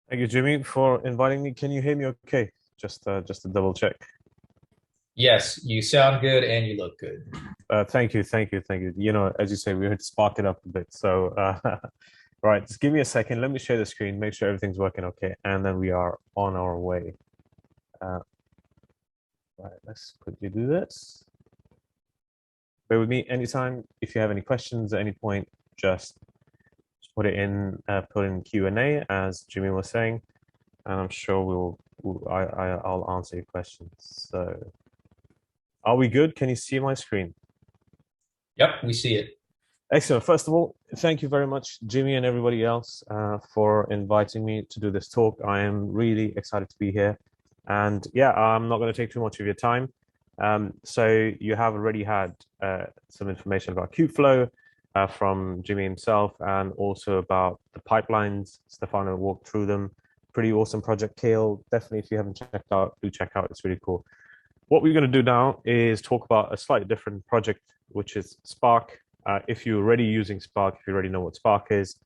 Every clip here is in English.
Thank you, Jimmy, for inviting me. Can you hear me okay? Just to double check. Yes, you sound good and you look good. Thank you, thank you, thank you. You know, as you say, we had to spark it up a bit. So, right, just give me a second. Let me share the screen, make sure everything's working okay, and then we are on our way. Uh, right, let's quickly do this. Bear with me anytime. If you have any questions at any point, just put in Q&A, as Jimmy was saying, and I'm sure I'll answer your questions. So, are we good? Can you see my screen? Yep, we see it. Excellent. First of all, thank you very much, Jimmy and everybody else, for inviting me to do this talk. I am really excited to be here. And yeah, I'm not going to take too much of your time. So you have already had some information about Kubeflow from Jimmy himself, and also about the pipelines. Stefano walked through them. Pretty awesome project, Kale. Definitely, if you haven't checked out, do check out. It's really cool. What we're going to do now is talk about a slightly different project, which is Spark. If you're already using Spark, if you already know what Spark is,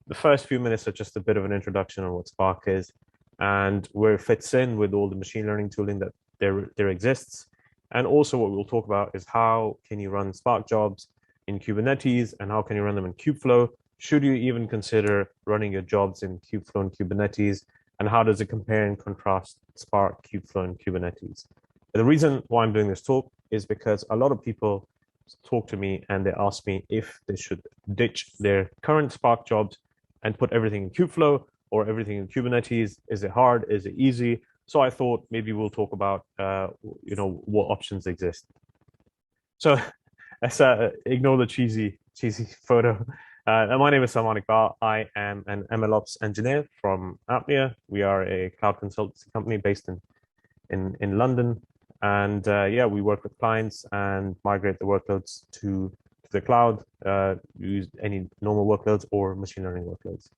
the first few minutes are just a bit of an introduction on what Spark is and where it fits in with all the machine learning tooling that there exists. And also what we'll talk about is how can you run Spark jobs in Kubernetes and how can you run them in Kubeflow? Should you even consider running your jobs in Kubeflow and Kubernetes? And how does it compare and contrast Spark, Kubeflow, and Kubernetes? The reason why I'm doing this talk is because a lot of people talk to me and they ask me if they should ditch their current Spark jobs and put everything in Kubeflow or everything in Kubernetes. Is it hard? Is it easy? So I thought maybe we'll talk about what options exist. So let's ignore the cheesy photo. My name is Salman. I am an MLOps engineer from Apnea. We are a cloud consultancy company based in London. And yeah, we work with clients and migrate the workloads to the cloud, use any normal workloads or machine learning workloads.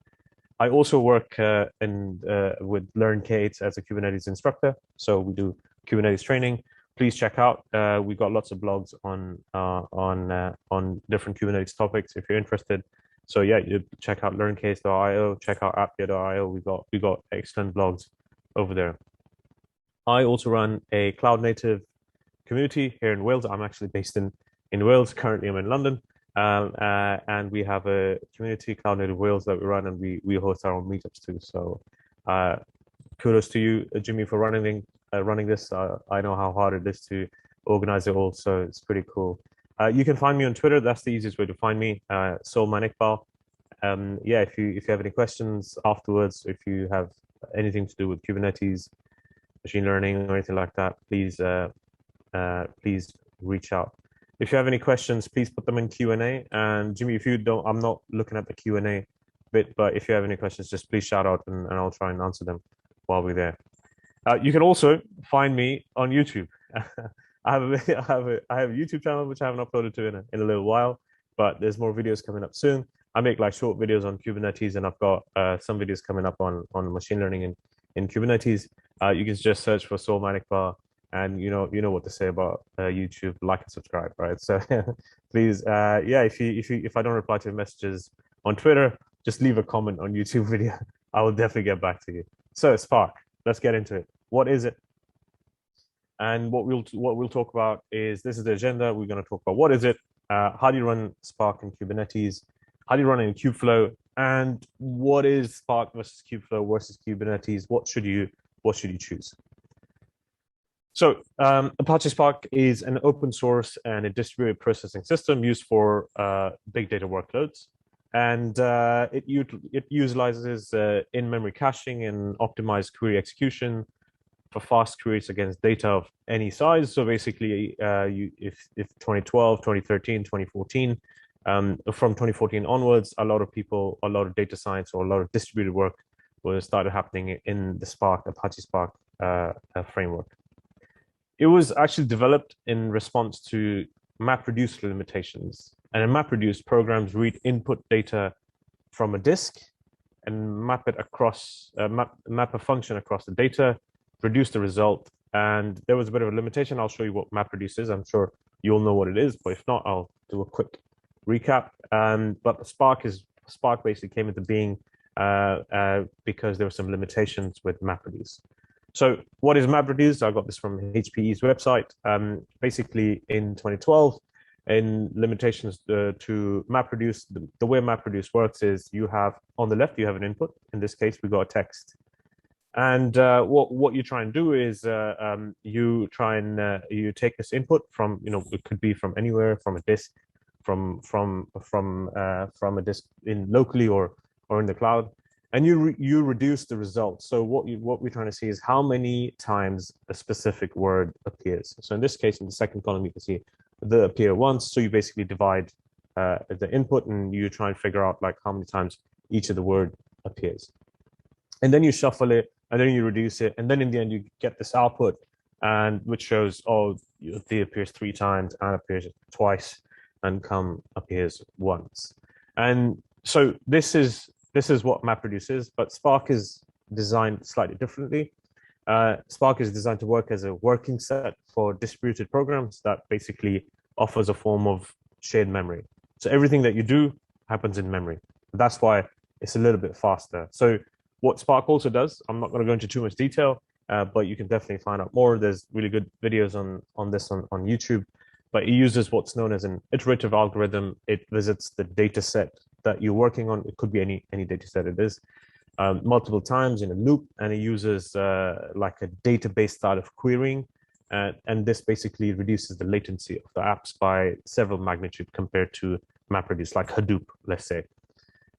I also work with LearnK8 as a Kubernetes instructor. So we do Kubernetes training. Please check out. We've got lots of blogs on different Kubernetes topics if you're interested. So yeah, you check out learncase.io, check out appia.io. We got excellent blogs over there. I also run a cloud native community here in Wales. I'm actually based in Wales. Currently, I'm in London. And we have a community, Cloud Native Wales, that we run, and we host our own meetups too. So uh, kudos to you, Jimmy, for running this. I know how hard it is to organize it all, so it's pretty cool. You can find me on Twitter. That's the easiest way to find me. Salman Iqbal. Yeah, if you have any questions afterwards, if you have anything to do with Kubernetes, machine learning, or anything like that, please reach out. If you have any questions, please put them in Q&A. And Jimmy, if you don't, I'm not looking at the Q&A bit, but if you have any questions, just please shout out and I'll try and answer them while we're there. You can also find me on YouTube. I have a YouTube channel which I haven't uploaded to in a little while, but there's more videos coming up soon. I make like short videos on Kubernetes, and I've got some videos coming up on machine learning in Kubernetes. You can just search for Saul Manikbar, and you know what to say about YouTube. Like and subscribe, right? So please, yeah, if I don't reply to your messages on Twitter, just leave a comment on YouTube video. I will definitely get back to you. So Spark, let's get into it. What is it? And what we'll talk about is, this is the agenda. We're going to talk about what is it, how do you run Spark in Kubernetes, how do you run it in Kubeflow, and what is Spark versus Kubeflow versus Kubernetes? What should you choose? So Apache Spark is an open source and a distributed processing system used for big data workloads. And it utilizes in-memory caching and optimized query execution for fast queries against data of any size. So basically, if 2012, 2013, 2014, from 2014 onwards, a lot of data science or a lot of distributed work was started happening in the Apache Spark framework. It was actually developed in response to MapReduce limitations. And in MapReduce, programs read input data from a disk and map it across, map a function across the data, produce the result. And there was a bit of a limitation. I'll show you what MapReduce is. I'm sure you'll know what it is, but if not, I'll do a quick recap. But Spark basically came into being because there were some limitations with MapReduce. So what is MapReduce? I got this from HPE's website. Basically, in 2012, in limitations to MapReduce, the way MapReduce works is you have on the left, you have an input. In this case, we got a text. And what you try and do is you try and you take this input from, it could be from anywhere, from a disk, from a disk in locally or in the cloud, and you reduce the results. So what we're trying to see is how many times a specific word appears. So in this case, in the second column, you can see the appear once. So you basically divide the input, and you try and figure out like how many times each of the word appears, and then you shuffle it, and then you reduce it, and then in the end you get this output, and which shows, oh, the appears 3 times, and appears twice, and come appears once. And so this is what MapReduce is, but Spark is designed slightly differently. Spark is designed to work as a working set for distributed programs that basically offers a form of shared memory. So everything that you do happens in memory. That's why it's a little bit faster. So what Spark also does, I'm not going to go into too much detail, but you can definitely find out more. There's really good videos on this on YouTube. But it uses what's known as an iterative algorithm. It visits the data set that you're working on. It could be any data set it is, multiple times in a loop, and it uses like a database style of querying. And this basically reduces the latency of the apps by several magnitude compared to MapReduce, like Hadoop, let's say.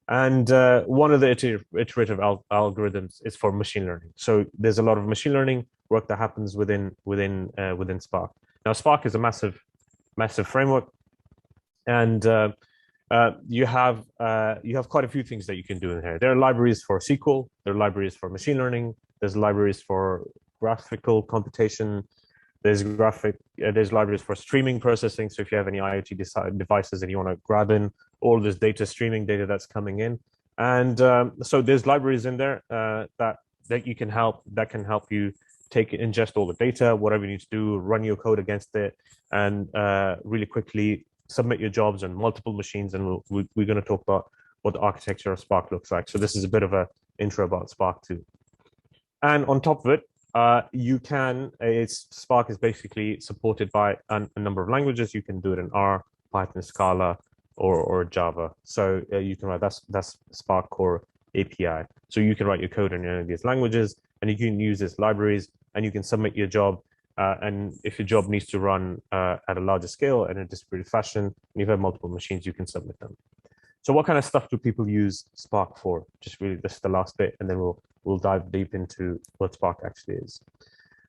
And one of the iterative algorithms is for machine learning. So there's a lot of machine learning work that happens within Spark. Now, Spark is a massive framework, and you have quite a few things that you can do in here. There are libraries for SQL, there are libraries for machine learning, there's libraries for graphical computation, there's libraries for streaming processing. So if you have any IoT devices and you want to grab in all this streaming data that's coming in, and so there's libraries in there that can help you ingest all the data, whatever you need to do, run your code against it, and really quickly submit your jobs on multiple machines. And we're going to talk about what the architecture of Spark looks like. So this is a bit of an intro about Spark too. And on top of it, Spark is basically supported by a number of languages. You can do it in R, Python, Scala, or Java. So you can write that's Spark Core API. So you can write your code in any of these languages, and you can use these libraries, and you can submit your job. And if your job needs to run at a larger scale in a distributed fashion, and you have multiple machines, you can submit them. So what kind of stuff do people use Spark for? Just really, this is the last bit, and then we'll dive deep into what Spark actually is.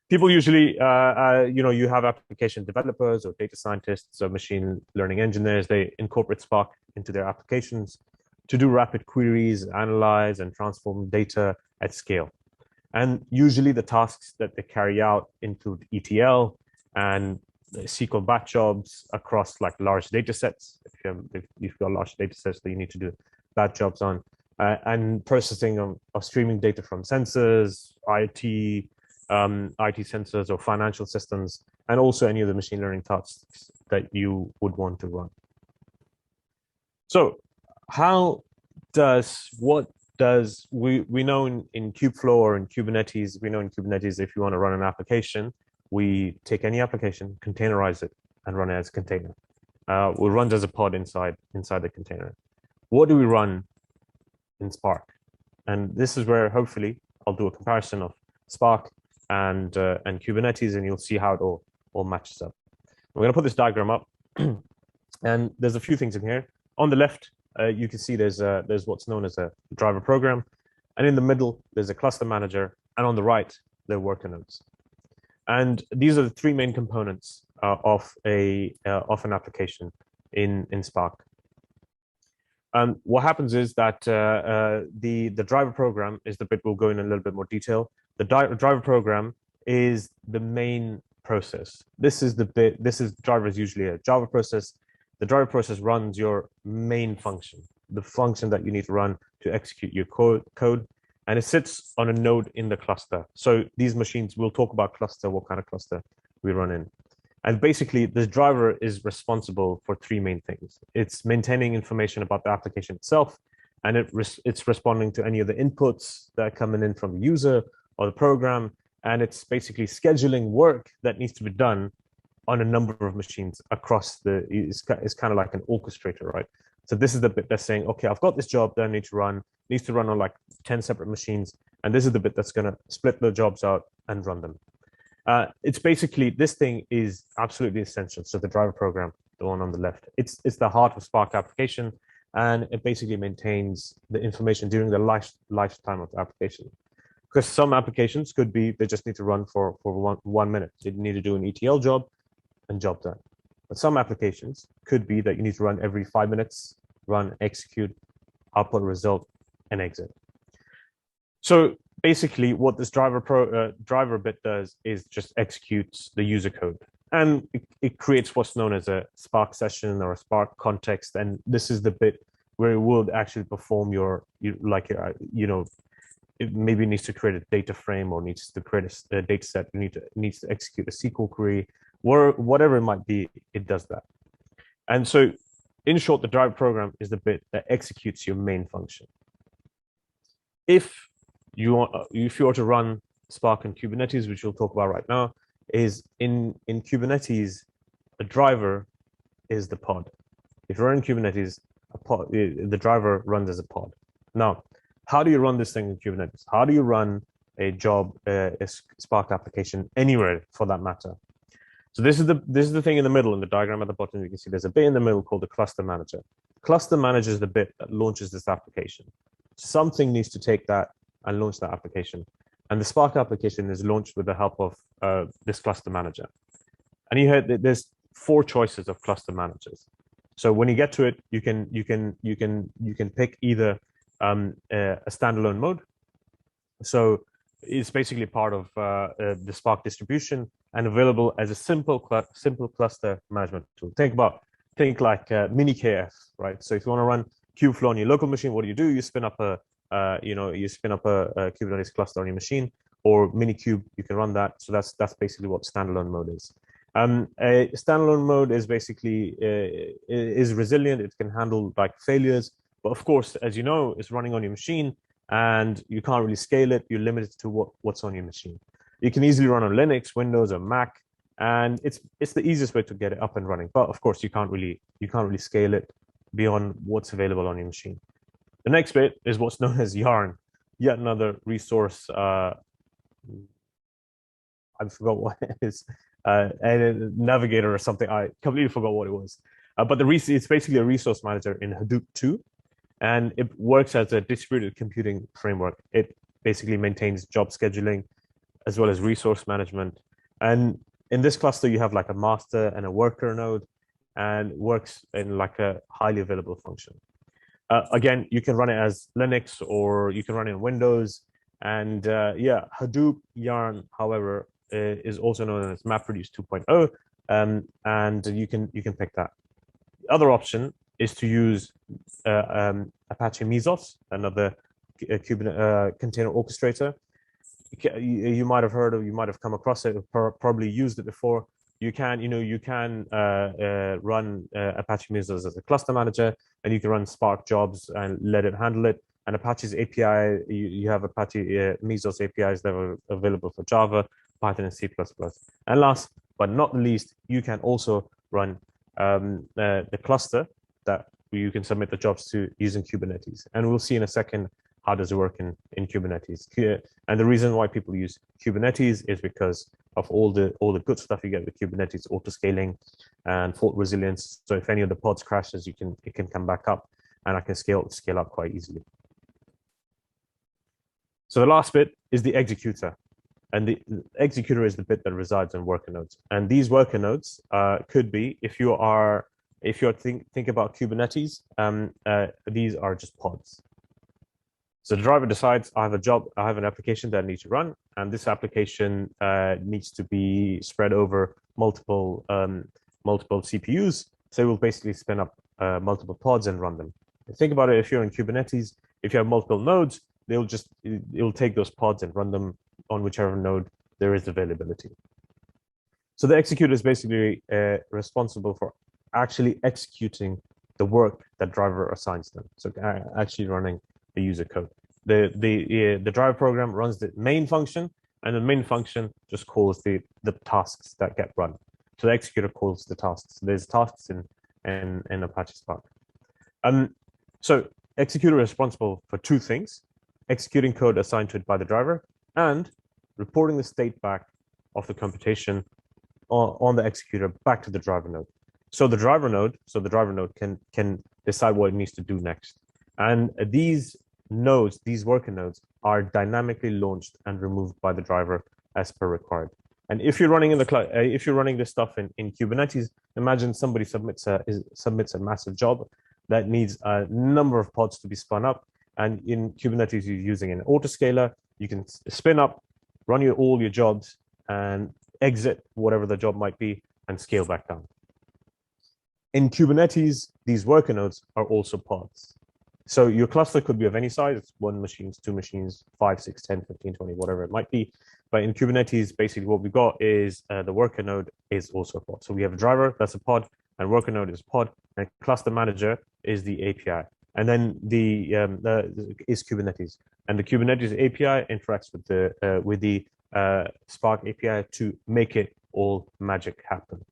People usually, you have application developers or data scientists or machine learning engineers. They incorporate Spark into their applications to do rapid queries, analyze, and transform data at scale. And usually the tasks that they carry out include ETL and SQL batch jobs across like large data sets. If you've got large data sets that you need to do batch jobs on, and processing of streaming data from sensors, IT sensors or financial systems, and also any of the machine learning tasks that you would want to run. So we know in Kubeflow or in Kubernetes, if you want to run an application, we take any application, containerize it, and run it as a container. It runs as a pod inside the container. What do we run in Spark? And this is where hopefully I'll do a comparison of Spark and Kubernetes, and you'll see how it all matches up. We're going to put this diagram up, and there's a few things in here. On the left, you can see there's what's known as a driver program, and in the middle there's a cluster manager, and on the right there are worker nodes. And these are the 3 main components of an application in Spark. What happens is that the driver program is the bit we'll go in a little bit more detail. The driver program is the main process. This is driver is usually a Java process. The driver process runs your main function, the function that you need to run to execute your code, and it sits on a node in the cluster. So these machines, we'll talk about cluster, what kind of cluster we run in. And basically, this driver is responsible for 3 main things. It's maintaining information about the application itself. and it's responding to any of the inputs that are coming in from the user or the program, and it's basically scheduling work that needs to be done on a number of machines across it's kind of like an orchestrator, right? So this is the bit that's saying, okay, I've got this job that I need to run, needs to run on like 10 separate machines, and this is the bit that's going to split the jobs out and run them. It's basically, this thing is absolutely essential. So the driver program, the one on the left, it's the heart of Spark application, and it basically maintains the information during the lifetime of the application. Because some applications could be, they just need to run for 1 minute. They need to do an ETL job and job done. But some applications could be that you need to run every 5 minutes, run, execute, output result, and exit. So basically what this driver bit does is just executes the user code. And it creates what's known as a Spark session or a Spark context. And this is the bit where it will actually perform it maybe needs to create a data frame or needs to create a data set, needs to execute a SQL query, or whatever it might be, it does that. And so in short, the driver program is the bit that executes your main function. If you are to run Spark in Kubernetes, which we'll talk about right now, is in Kubernetes, a driver is the pod. If you're in Kubernetes, the driver runs as a pod. Now, how do you run this thing in Kubernetes? How do you run a Spark application anywhere for that matter? So this is the thing in the middle in the diagram at the bottom. You can see there's a bit in the middle called the cluster manager. Cluster manager is the bit that launches this application. Something needs to take that and launch that application. And the Spark application is launched with the help of this cluster manager. And you heard that there's 4 choices of cluster managers. So when you get to it, you can pick either a standalone mode. So it's basically part of the Spark distribution and available as a simple cluster management tool. Think like mini-KF, right? So if you want to run Kubeflow on your local machine, what do? You spin up a Kubernetes cluster on your machine, or Minikube, you can run that. So that's basically what standalone mode is. A standalone mode is basically is resilient. It can handle like failures, but of course, as you know, it's running on your machine, and you can't really scale it. You're limited to what's on your machine. You can easily run on Linux, Windows, or Mac, and it's the easiest way to get it up and running. But of course, you can't really scale it beyond what's available on your machine. The next bit is what's known as Yarn, yet another resource. I forgot what it is, a navigator or something. I completely forgot what it was. But it's basically a resource manager in Hadoop 2, and it works as a distributed computing framework. It basically maintains job scheduling as well as resource management. And in this cluster, you have like a master and a worker node, and works in like a highly available function. Again, you can run it as Linux, or you can run it in Windows. And Hadoop Yarn, however, is also known as MapReduce 2.0, and you can pick that. The other option is to use Apache Mesos, another Kubernetes container orchestrator. You might have heard of, you might have come across it, probably used it before. You can run Apache Mesos as a cluster manager, and you can run Spark jobs and let it handle it. And Apache's API, you have Apache Mesos APIs that are available for Java, Python, and C++. And last but not least, you can also run the cluster that you can submit the jobs to using Kubernetes. And we'll see in a second how does it work in Kubernetes. And the reason why people use Kubernetes is because of all the good stuff you get with Kubernetes, auto scaling and fault resilience. So if any of the pods crashes, it can come back up, and I can scale up quite easily. So the last bit is the executor. And the executor is the bit that resides on worker nodes. And these worker nodes could be, if you're think about Kubernetes, these are just pods. So the driver decides, I have a job, I have an application that I need to run, and this application needs to be spread over multiple CPUs. So it will basically spin up multiple pods and run them. Think about it, if you're in Kubernetes, if you have multiple nodes, it'll take those pods and run them on whichever node there is availability. So the executor is basically responsible for actually executing the work that driver assigns them. So actually running the user code. The driver program runs the main function, and the main function just calls the tasks that get run. So the executor calls the tasks. There's tasks in Apache Spark. So executor is responsible for two things: executing code assigned to it by the driver and reporting the state back of the computation on the executor back to the driver node. So the driver node can decide what it needs to do next. And these nodes, these worker nodes, are dynamically launched and removed by the driver as per required. And if you're running if you're running this stuff in Kubernetes, imagine somebody submits a massive job that needs a number of pods to be spun up. And in Kubernetes, you're using an autoscaler. You can spin up, run all your jobs, and exit whatever the job might be, and scale back down. In Kubernetes, these worker nodes are also pods. So your cluster could be of any size, 1 machine, 2 machines, 5, 6, 10, 15, 20, whatever it might be. But in Kubernetes, basically what we've got is the worker node is also a pod. So we have a driver, that's a pod, and worker node is a pod, and cluster manager is the API. And then is Kubernetes. And the Kubernetes API interacts with the Spark API to make it all magic happen.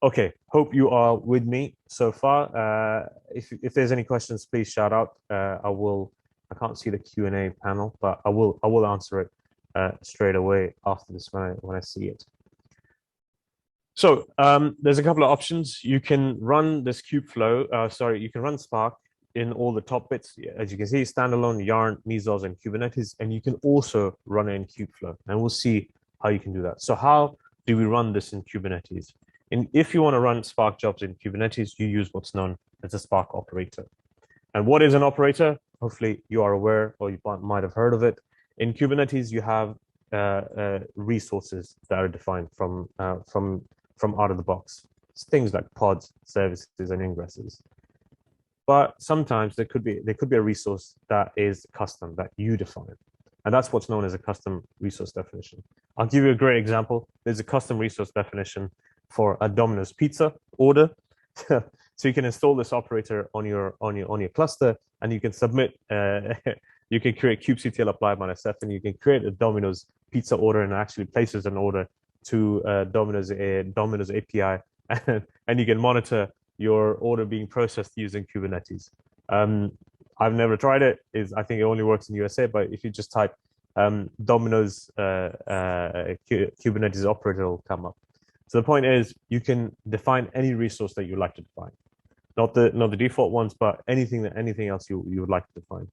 Okay, hope you are with me so far. If there's any questions, please shout out. I can't see the Q&A panel, but I will answer it straight away after this when I see it. So there's a couple of options. You can run this Kubeflow. You can run Spark in all the top bits. As you can see, standalone, Yarn, Mesos, and Kubernetes, and you can also run it in Kubeflow. And we'll see how you can do that. So how do we run this in Kubernetes? And if you want to run Spark jobs in Kubernetes, you use what's known as a Spark operator. And what is an operator? Hopefully you are aware, or you might have heard of it. In Kubernetes, you have resources that are defined from out of the box. It's things like pods, services, and ingresses. But sometimes there could be a resource that is custom that you define, and that's what's known as a custom resource definition. I'll give you a great example. There's a custom resource definition for a Domino's pizza order. So you can install this operator on your cluster, and you can submit. You can create kubectl apply -f, and you can create a Domino's pizza order, and actually places an order to Domino's API, and you can monitor your order being processed using Kubernetes. I've never tried it. I think it only works in USA, but if you just type Domino's Kubernetes operator, will come up. So the point is, you can define any resource that you like to define, not the default ones, but anything else you would like to define.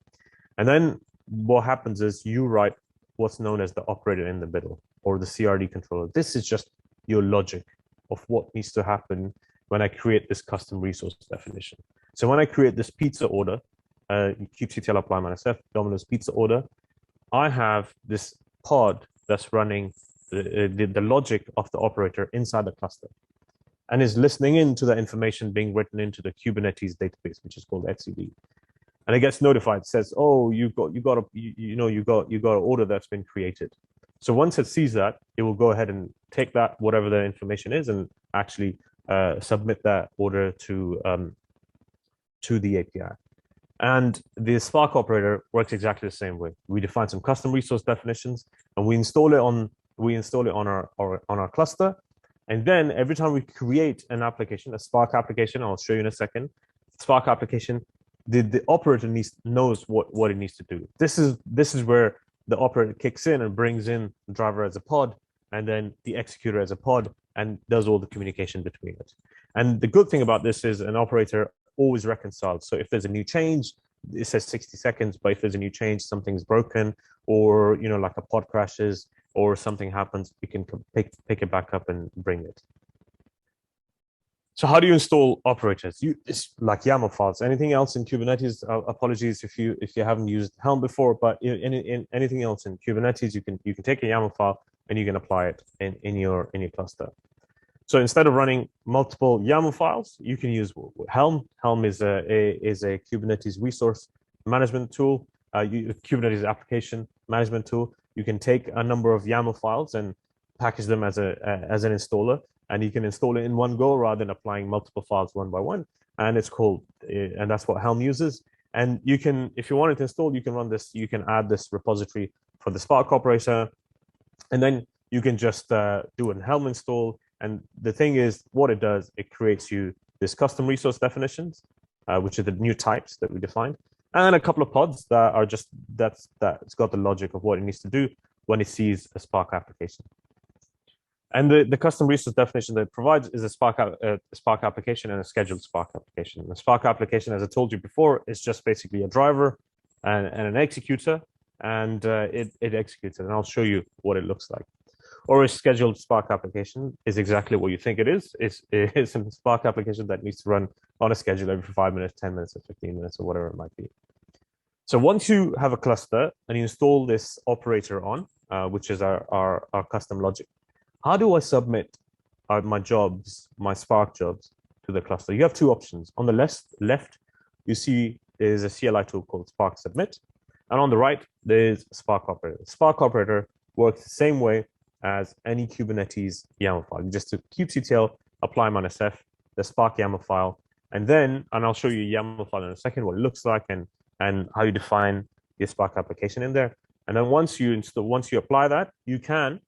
And then what happens is you write what's known as the operator in the middle, or the CRD controller. This is just your logic of what needs to happen when I create this custom resource definition. So when I create this pizza order, kubectl apply -f, Domino's pizza order, I have this pod that's running the logic of the operator inside the cluster, and is listening into the information being written into the Kubernetes database, which is called etcd. And it gets notified, says, "Oh, you got an order that's been created." So once it sees that, it will go ahead and take that, whatever the information is, and actually submit that order to the API. And the Spark operator works exactly the same way. We define some custom resource definitions, and we install it on our cluster. And then every time we create an application, a Spark application, I'll show you in a second, Spark application, the operator knows what it needs to do. This is where the operator kicks in and brings in the driver as a pod, and then the executor as a pod, and does all the communication between it. And the good thing about this is an operator always reconciles. So if there's a new change, it says 60 seconds, but if there's a new change, something's broken, or like a pod crashes, or something happens, you can pick it back up and bring it. So how do you install operators? It's like YAML files. Anything else in Kubernetes? Apologies if you haven't used Helm before, but in anything else in Kubernetes, you can take a YAML file and you can apply it in your cluster. So instead of running multiple YAML files, you can use Helm. Helm is a Kubernetes resource management tool, Kubernetes application management tool. You can take a number of YAML files and package them as an installer, and you can install it in one go rather than applying multiple files one by one. And it's called, and that's what Helm uses. And you can, if you want it to install, you can run this, you can add this repository for the Spark operator, and then you can just do an Helm install. And the thing is, what it does, it creates you this custom resource definitions, which are the new types that we defined, and a couple of pods that are just, that's got the logic of what it needs to do when it sees a Spark application. And the custom resource definition that it provides is a Spark application and a scheduled Spark application. The Spark application, as I told you before, is just basically a driver and an executor, and it executes it. And I'll show you what it looks like. Or a scheduled Spark application is exactly what you think it is. It's a Spark application that needs to run on a schedule every 5 minutes, 10 minutes, or 15 minutes, or whatever it might be. So once you have a cluster and you install this operator on, which is our custom logic, how do I submit my jobs, my Spark jobs to the cluster? You have two options. On the left, you see there's a CLI tool called Spark Submit. And on the right, there's Spark Operator. Spark Operator works the same way as any Kubernetes YAML file. You just do kubectl, apply -f, the Spark YAML file, and I'll show you a YAML file in a second, what it looks like and how you define your Spark application in there. And then once you apply that, you can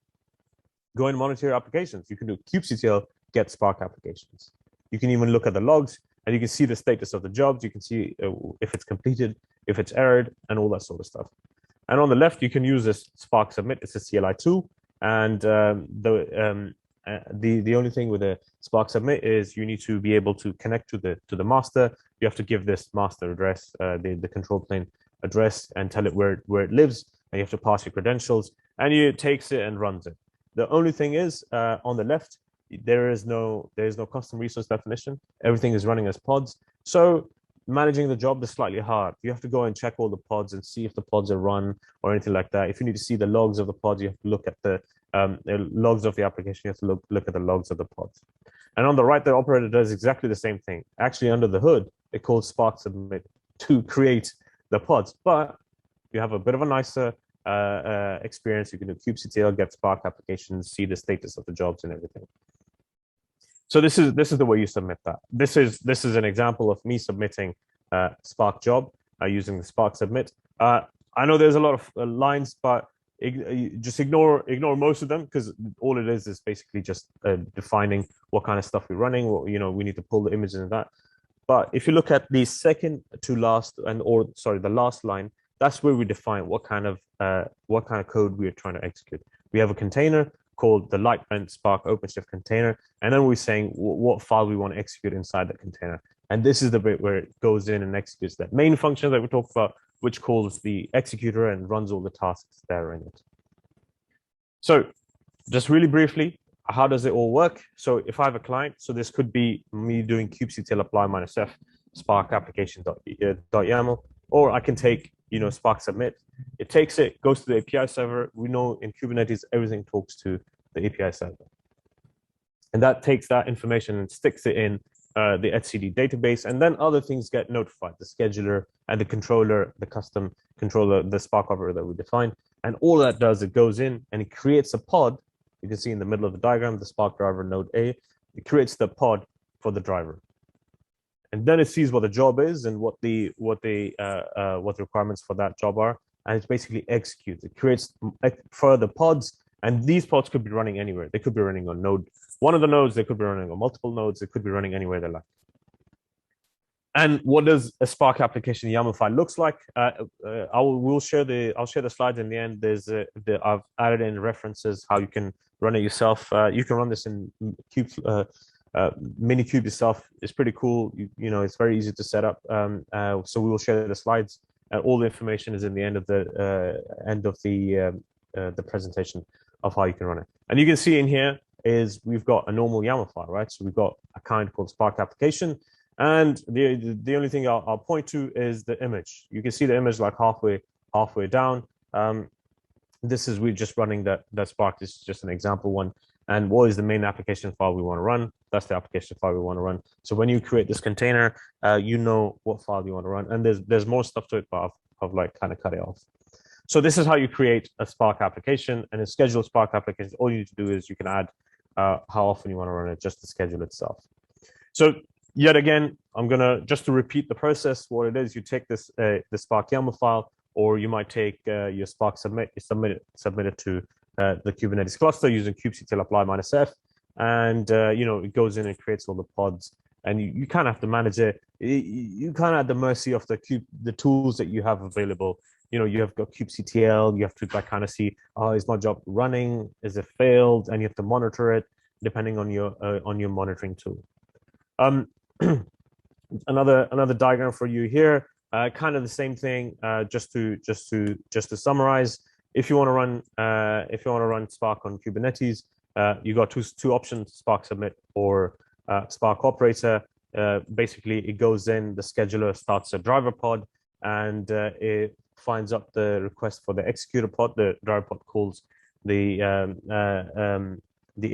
go and monitor your applications. You can do kubectl get Spark applications. You can even look at the logs, and you can see the status of the jobs. You can see if it's completed, if it's errored, and all that sort of stuff. And on the left, you can use this Spark Submit. It's a CLI tool, and the only thing with a Spark Submit is you need to be able to connect to the master. You have to give this master address, the control plane address, and tell it where it lives, and you have to pass your credentials, and it takes it and runs it. The only thing is, on the left, there is no custom resource definition. Everything is running as pods. So managing the job is slightly hard. You have to go and check all the pods and see if the pods are run or anything like that. If you need to see the logs of the pods, you have to look at the logs of the application. You have to look at the logs of the pods. And on the right, the operator does exactly the same thing. Actually, under the hood, it calls Spark Submit to create the pods. But you have a bit of a nicer experience. You can do kubectl, get Spark applications, see the status of the jobs and everything. So this is the way you submit that. This is an example of me submitting Spark job using the Spark Submit. I know there's a lot of lines, but just ignore most of them, because all it is basically just defining what kind of stuff we're running. We need to pull the images and that. But if you look at the second to last the last line, that's where we define what kind of code we are trying to execute. We have a container called the Lightbent Spark OpenShift container, and then we're saying what file we want to execute inside that container. And this is the bit where it goes in and executes that main function that we talked about, which calls the executor and runs all the tasks there in it. So just really briefly, how does it all work? So if I have a client, so this could be me doing kubectl apply -f Spark application.yaml, or I can take Spark Submit. It takes it, goes to the API server. We know in Kubernetes, everything talks to the API server. And that takes that information and sticks it in the etcd database. And then other things get notified, the scheduler and the controller, the custom controller, the Spark operator that we defined. And all that does, it goes in and it creates a pod. You can see in the middle of the diagram, the Spark driver node A. It creates the pod for the driver. And then it sees what the job is and what the requirements for that job are, and it basically executes. It creates further pods, and these pods could be running anywhere. They could be running on one of the nodes. They could be running on multiple nodes. They could be running anywhere they like. And what does a Spark application YAML file looks like? I'll share the slides in the end. I've added in references how you can run it yourself. You can run this in Minikube itself. Is pretty cool. It's very easy to set up. So we will share the slides. All the information is in the end of the presentation of how you can run it. And you can see in here is we've got a normal YAML file, right? So we've got a kind called Spark application, and the only thing I'll point to is the image. You can see the image like halfway down. We're just running that Spark. This is just an example one. And what is the main application file we want to run? That's the application file we want to run. So when you create this container, you know what file you want to run. And there's more stuff to it, but I've like kind of cut it off. So this is how you create a Spark application, and a scheduled Spark application. All you need to do is you can add how often you want to run it, just the schedule itself. So yet again, I'm gonna just to repeat the process. What it is, you take this the Spark YAML file, or you might take your Spark submit it to the Kubernetes cluster using kubectl apply -f, and it goes in and creates all the pods, and you kind of have to manage it. You kind of at the mercy of the tools that you have available. You have got kubectl. You have to like kind of see, is my job running? Is it failed? And you have to monitor it depending on your monitoring tool. Another diagram for you here. Kind of the same thing. Just to summarize, if you want to run Spark on Kubernetes, you got two options: Spark submit or Spark operator. Basically, it goes in, the scheduler starts a driver pod, and it finds up the request for the executor pod. The driver pod calls the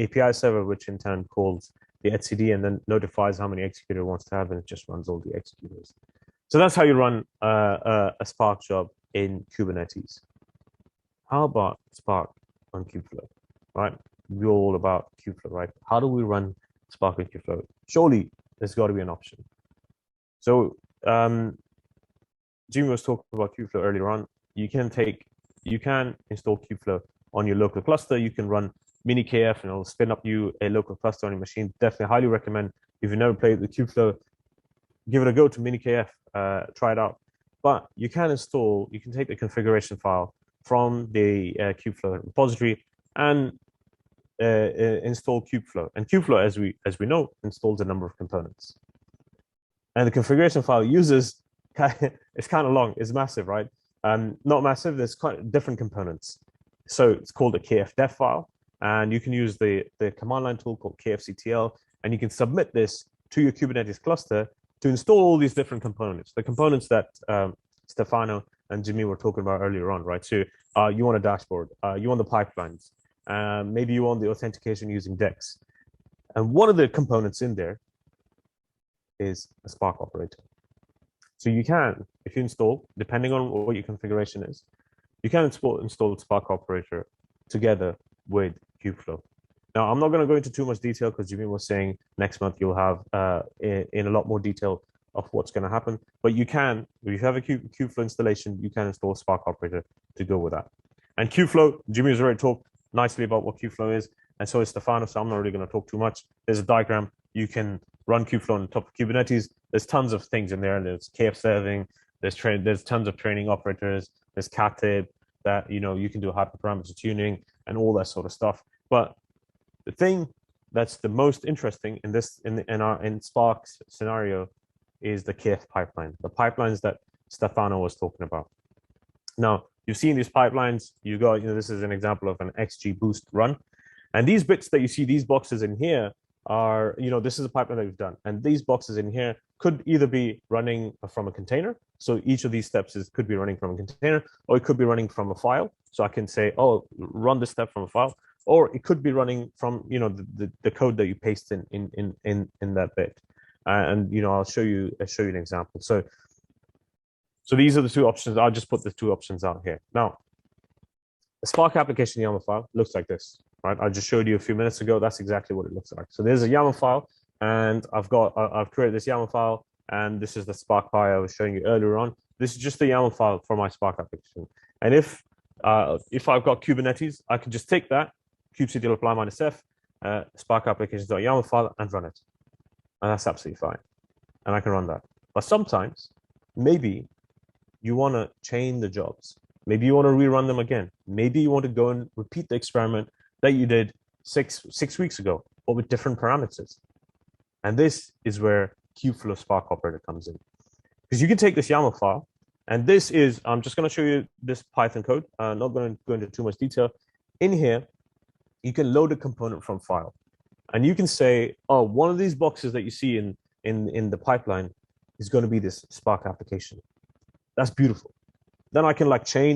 API server, which in turn calls the etcd, and then notifies how many executor it wants to have, and it just runs all the executors. So that's how you run a Spark job in Kubernetes. How about Spark on Kubeflow, right? We're all about Kubeflow, right? How do we run Spark on Kubeflow? Surely there's got to be an option. So Jimmy was talking about Kubeflow earlier on. You can install Kubeflow on your local cluster. You can run minikf, and it'll spin up you a local cluster on your machine. Definitely highly recommend, if you've never played with Kubeflow, give it a go to minikf, try it out. But you can take the configuration file from the Kubeflow repository and install Kubeflow. And Kubeflow, as we know, installs a number of components. And the configuration file uses, it's kind of long, it's massive, right? Not massive, there's quite different components. So it's called a kfdev file. And you can use the command line tool called kfctl, and you can submit this to your Kubernetes cluster to install all these different components. The components that Stefano and Jimmy were talking about earlier on, right? So you want a dashboard, you want the pipelines, maybe you want the authentication using DEX. And one of the components in there is a Spark operator. So you can, if you install, depending on what your configuration is, you can install the Spark operator together with Kubeflow. Now, I'm not going to go into too much detail because Jimmy was saying next month you'll have in a lot more detail of what's going to happen. But you can, if you have a Kubeflow installation, you can install Spark operator to go with that. And Kubeflow, Jimmy has already talked nicely about what Kubeflow is, and so is Stefano, so I'm not really going to talk too much. There's a diagram. You can run Kubeflow on top of Kubernetes. There's tons of things in there. There's KF serving. There's tons of training operators. There's Katib that you can do hyperparameter tuning and all that sort of stuff. But the thing that's the most interesting in Spark's scenario is the KF pipeline, the pipelines that Stefano was talking about. Now, you've seen these pipelines. You got, this is an example of an XG boost run. And these bits that you see, these boxes in here are, this is a pipeline that we've done. And these boxes in here could either be running from a container. So each of these steps could be running from a container, or it could be running from a file. So I can say, run this step from a file, or it could be running from, the code that you paste in that bit. And, I'll show you an example. So these are the two options. I'll just put the two options out here. Now, a Spark application YAML file looks like this, right? I just showed you a few minutes ago. That's exactly what it looks like. So there's a YAML file, and I've created this YAML file, and this is the Spark pie I was showing you earlier on. This is just the YAML file for my Spark application. And if I've got Kubernetes, I can just take that kubectl apply -f Spark applications.yaml file and run it, and that's absolutely fine. And I can run that. But sometimes, maybe you want to chain the jobs. Maybe you want to rerun them again. Maybe you want to go and repeat the experiment that you did six weeks ago, but with different parameters. And this is where Kubeflow Spark operator comes in. Because you can take this YAML file, and this is, I'm just going to show you this Python code. I'm not going to go into too much detail. In here, you can load a component from file. And you can say, one of these boxes that you see in the pipeline is going to be this Spark application. That's beautiful. Then I can chain,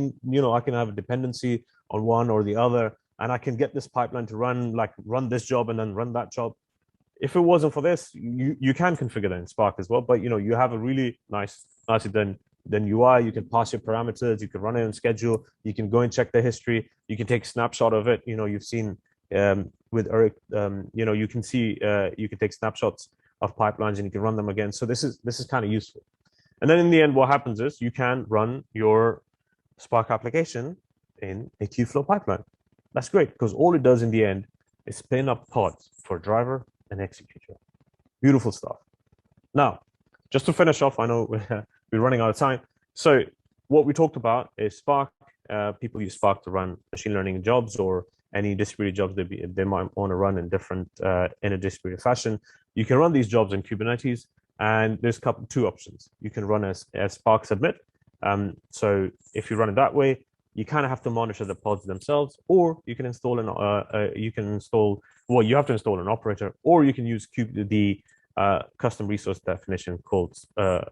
I can have a dependency on one or the other, and I can get this pipeline to run this job and then run that job. If it wasn't for this, you can configure that in Spark as well, but you have a really nicely done then UI, you can pass your parameters, you can run it on schedule, you can go and check the history, you can take a snapshot of it. You've seen with Eric, you can see you can take snapshots of pipelines and you can run them again. So this is kind of useful. And then in the end, what happens is you can run your Spark application in a Kubeflow pipeline. That's great because all it does in the end is spin up pods for driver and executor. Beautiful stuff. Now, just to finish off, I know we're running out of time. So what we talked about is Spark. People use Spark to run machine learning jobs or any distributed jobs they might want to run in a distributed fashion. You can run these jobs in Kubernetes, and there's two options. You can run as Spark submit. So if you run it that way, you kind of have to monitor the pods themselves, or you can install you have to install an operator, or you can use the custom resource definition called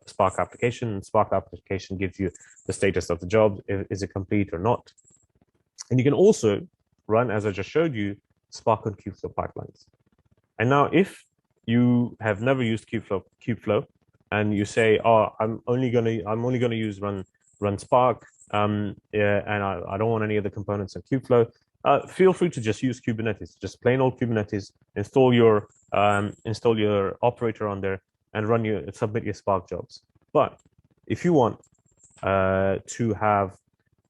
Spark application. Spark application gives you the status of the job, is it complete or not. And you can also run, as I just showed you, Spark on Kubeflow pipelines. And now if you have never used Kubeflow and you say, oh, I'm only gonna use run Spark, and I don't want any of the components of Kubeflow, feel free to just use Kubernetes, just plain old Kubernetes, install your operator on there and submit your Spark jobs. But if you want to have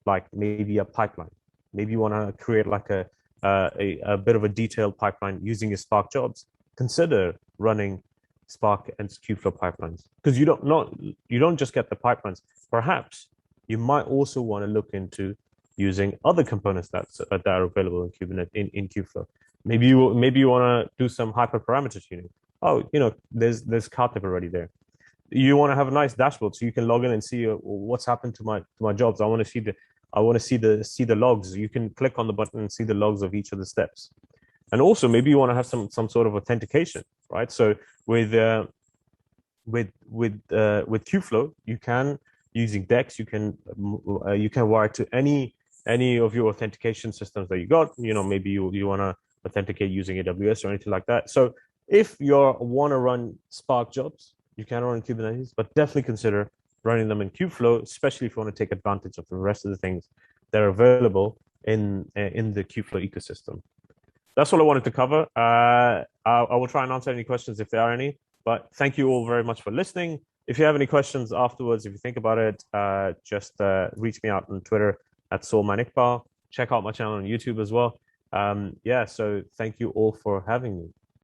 like maybe a pipeline, maybe you want to create like a bit of a detailed pipeline using your Spark jobs, consider running Spark and Kubeflow pipelines, because you don't just get the pipelines. Perhaps you might also want to look into using other components that are available in Kubernetes in Kubeflow. Maybe you want to do some hyperparameter tuning. Oh, there's Khartib already there. You want to have a nice dashboard so you can log in and see what's happened to my jobs. I want to see the logs. You can click on the button and see the logs of each of the steps. And also maybe you want to have some sort of authentication, right? So with Kubeflow, you can, using DEX, you can wire to any of your authentication systems that you got. Maybe you want to authenticate using AWS or anything like that. So if you want to run Spark jobs, you can run Kubernetes, but definitely consider running them in Kubeflow, especially if you want to take advantage of the rest of the things that are available in the Kubeflow ecosystem. That's all I wanted to cover. I will try and answer any questions if there are any, but thank you all very much for listening. If you have any questions afterwards, if you think about it, just reach me out on Twitter at Salman. Check out my channel on YouTube as well. So thank you all for having me.